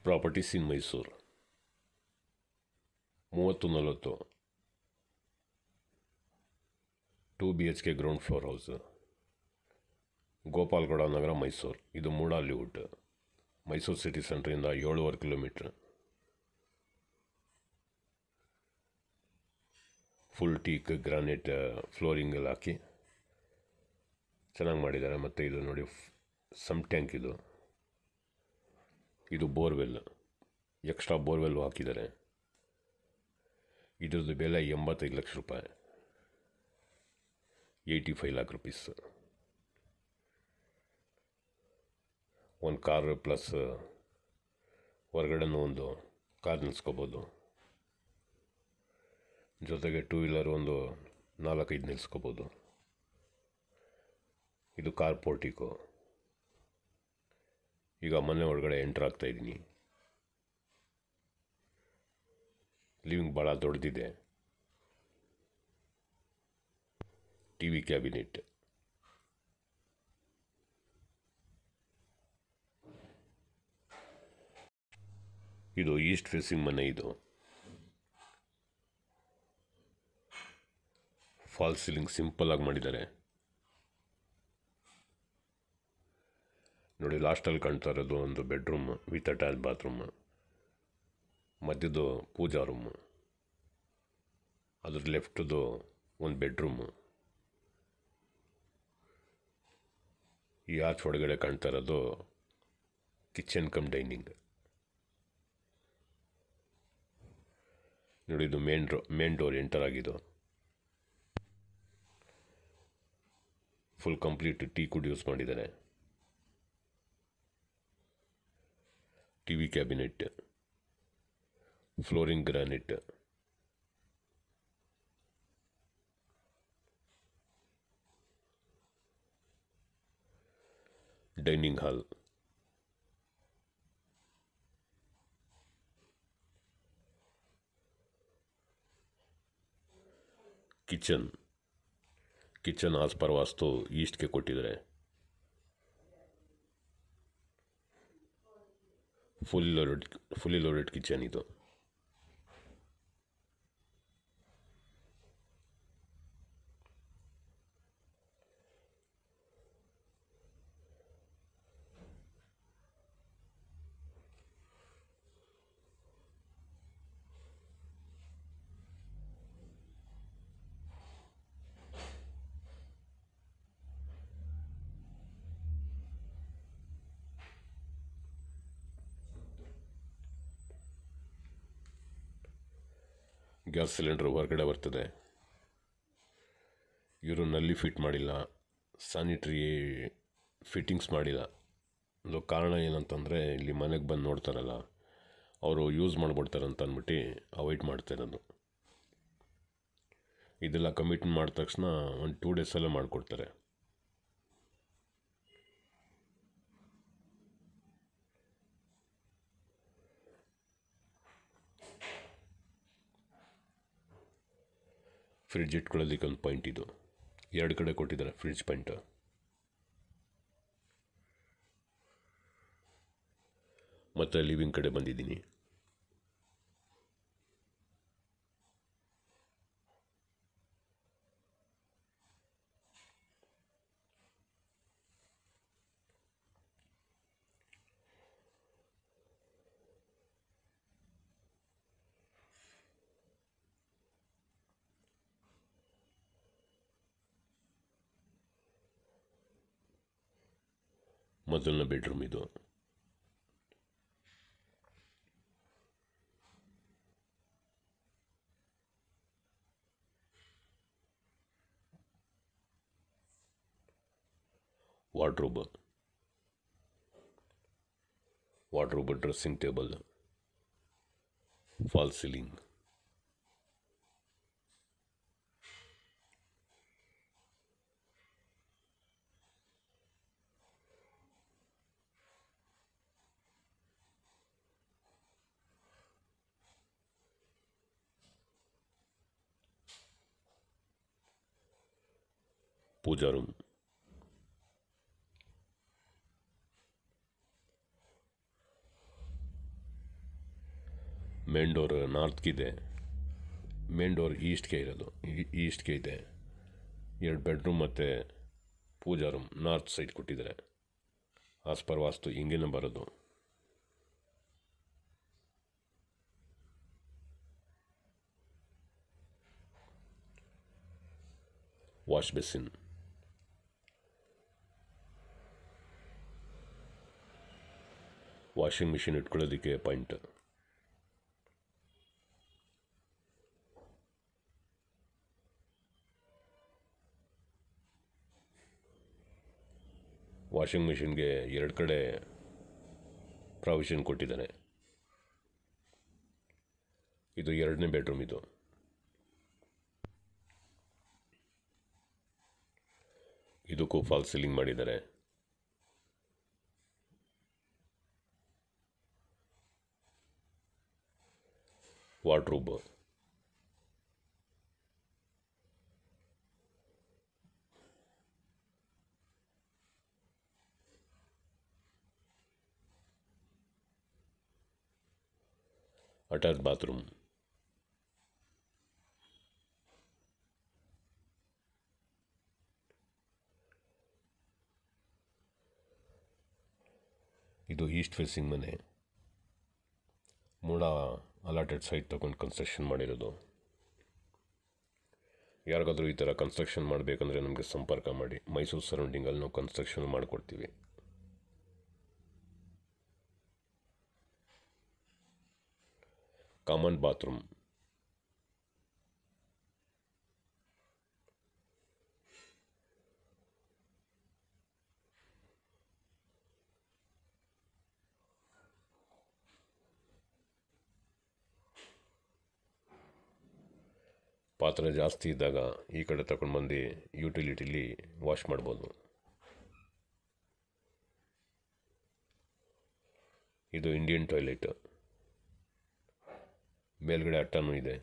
Properties in Mysuru 30-40 2 BHK ground floor house, Gopalgowda Nagar, Mysuru. ಇದು MUDA layout, Mysuru city ಸೆಂಟ್ರಿಂದ 7.5 kilometre. Full teak granite flooring ಎಲ್ಲ ಹಾಕಿ ಚೆನ್ನಾಗಿ ಮಾಡಿದ್ದಾರೆ. ಮತ್ತು ಇದು ನೋಡಿ ಸಮ್ ಟ್ಯಾಂಕ್, ಇದು ಬೋರ್ವೆಲ್, ಎಕ್ಸ್ಟ್ರಾ ಬೋರ್ವೆಲ್ಲು ಹಾಕಿದ್ದಾರೆ. ಇದ್ರದ್ದು ಬೆಲೆ 85 ಲಕ್ಷ ರೂಪಾಯಿ, 85 ಲ್ಯಾಕ್ ರುಪೀಸ್. ಒಂದು ಕಾರ್ ಪ್ಲಸ್ ಹೊರಗಡೆನೂ ಒಂದು ಕಾರ್ ನಿಲ್ಲಿಸ್ಕೋಬೋದು, ಜೊತೆಗೆ 2 ವೀಲರ್ ಒಂದು 4-5 ನಿಲ್ಲಿಸ್ಕೋಬೋದು. ಇದು ಕಾರ್ ಪೋರ್ಟಿಕೋ. ಈಗ ಮನೆ ಒಳಗಡೆ ಎಂಟ್ರ್ ಆಗ್ತಾಯಿದ್ದೀನಿ. ಲಿವಿಂಗ್ ಭಾಳ ದೊಡ್ಡದಿದೆ. TV ಕ್ಯಾಬಿನೆಟ್, ಇದು ಈಸ್ಟ್ ಫೇಸಿಂಗ್ ಮನೆ. ಇದು ಫಾಲ್ ಸೀಲಿಂಗ್ ಸಿಂಪಲ್ ಆಗಿ ಮಾಡಿದ್ದಾರೆ ನೋಡಿ. ಲಾಸ್ಟಲ್ಲಿ ಕಾಣ್ತಾ ಇರೋದು ಒಂದು ಬೆಡ್ರೂಮ್ ವಿತ್ ಅಟ್ಯಾಚ್ ಬಾತ್ರೂಮ್, ಮಧ್ಯದ್ದು ಪೂಜಾ ರೂಮ್, ಅದ್ರ ಲೆಫ್ಟ್ದು ಒಂದು ಬೆಡ್ರೂಮು. ಈ ಆರ್ಚ್ ಒಳಗಡೆ ಕಾಣ್ತಾ ಇರೋದು ಕಿಚನ್ ಕಮ್ ಡೈನಿಂಗ್ ನೋಡಿ. ಇದು ಮೇನ್ ಡೋರ್ ಎಂಟರ್ ಆಗಿದ್ದು. ಫುಲ್ ಕಂಪ್ಲೀಟ್ ಟೀಕ್ವುಡ್ ಯೂಸ್ ಮಾಡಿದ್ದಾರೆ. TV cabinet, flooring granite, dining hall, kitchen as per vastu ಈಸ್ಟ್ಗೆ ಕೊಟ್ಟಿದ್ದಾರೆ. ಫುಲ್ಲಿ ಲೋಡೆಡ್ ಕಿಚನ್ ಇದು. ಗ್ಯಾಸ್ ಸಿಲಿಂಡ್ರ್ ಹೊರಗಡೆ ಬರ್ತದೆ. ಇವರು ನಲ್ಲಿ ಫಿಟ್ ಮಾಡಿಲ್ಲ, ಸ್ಯಾನಿಟ್ರಿ ಫಿಟ್ಟಿಂಗ್ಸ್ ಮಾಡಿಲ್ಲ. ಅದು ಕಾರಣ ಏನಂತಂದರೆ ಇಲ್ಲಿ ಮನೆಗೆ ಬಂದು ನೋಡ್ತಾರಲ್ಲ ಅವರು ಯೂಸ್ ಮಾಡಿಬಿಡ್ತಾರೆ ಅಂತ ಅಂದ್ಬಿಟ್ಟು ಅವಾಯ್ಡ್ ಮಾಡ್ತಾಯಿರೋದು. ಇದೆಲ್ಲ ಕಮಿಟ್ ಮಾಡಿದ ತಕ್ಷಣ ಒಂದು 2 ಡೇಸಲ್ಲೇ ಮಾಡಿಕೊಡ್ತಾರೆ. ಫ್ರಿಡ್ಜ್ ಇಟ್ಕೊಳ್ಳೋದಕ್ಕೆ ಒಂದು ಪಾಯಿಂಟ್, ಇದು 2 ಕಡೆ ಕೊಟ್ಟಿದ್ದಾರೆ ಫ್ರಿಡ್ಜ್ ಪಾಯಿಂಟ್. ಮತ್ತು ಲಿವಿಂಗ್ ಕಡೆ ಬಂದಿದ್ದೀನಿ. ಮೊದಲನೇ ಬೆಡ್ರೂಮ್ ಇದು. Wardrobe, dressing table, fall ceiling, pooja room, main door ನಾರ್ತ್ಗಿದೆ, ಮೇನ್ ಡೋರ್ ಈಸ್ಟ್ಗೆ ಇರೋದು, ಈಸ್ಟ್ಗೆ ಇದೆ. 2 ಬೆಡ್ರೂಮ್ ಮತ್ತು ಪೂಜಾ ರೂಮ್ ನಾರ್ತ್ ಸೈಡ್ ಕೊಟ್ಟಿದ್ದಾರೆ. ಆಸ್ ಪರ್ ವಾಸ್ತು ಹಿಂಗೇನೆ ಬರೋದು. ವಾಶ್ ಬೇಸಿನ್, ವಾಷಿಂಗ್ ಮಿಷಿನ್ ಇಟ್ಕೊಳ್ಳೋದಕ್ಕೆ ಪಾಯಿಂಟ್, ವಾಷಿಂಗ್ ಮಿಷಿನ್ಗೆ 2 ಕಡೆ ಪ್ರಾವಿಷನ್ ಕೊಟ್ಟಿದ್ದಾನೆ. ಇದು 2ನೇ ಬೆಡ್ರೂಮ್. ಇದಕ್ಕೂ ಫಾಲ್ ಸೀಲಿಂಗ್ ಮಾಡಿದ್ದಾರೆ. ವಾರ್ಡ್ರೋಬ್, ಅಟ್ಯಾಚ್ ಬಾತ್ರೂಮ್, ಇದು ಈಸ್ಟ್ ಫೇಸಿಂಗ್ ಮನೆ. ಮೂಡ ಅಲಾಟೆಡ್ ಸೈಟ್ ತೊಗೊಂಡು ಕನ್ಸ್ಟ್ರಕ್ಷನ್ ಮಾಡಿರೋದು. ಯಾರಿಗಾದ್ರೂ ಈ ಥರ ಕನ್ಸ್ಟ್ರಕ್ಷನ್ ಮಾಡಬೇಕಂದ್ರೆ ನಮಗೆ ಸಂಪರ್ಕ ಮಾಡಿ. ಮೈಸೂರು ಸರೌಂಡಿಂಗಲ್ಲಿ ನಾವು ಕನ್ಸ್ಟ್ರಕ್ಷನ್ ಮಾಡಿಕೊಡ್ತೀವಿ. ಕಾಮನ್ ಬಾತ್ರೂಮ್, ಪಾತ್ರೆ ಜಾಸ್ತಿ ಇದ್ದಾಗ ಈ ಕಡೆ ತಗೊಂಡು ಬಂದು ಯುಟಿಲಿಟಿಲಿ ವಾಶ್ ಮಾಡ್ಬೋದು. ಇದು ಇಂಡಿಯನ್ ಟಾಯ್ಲೆಟ್, ಮೇಲ್ಗಡೆ ಅಟ್ಟನೂ ಇದೆ.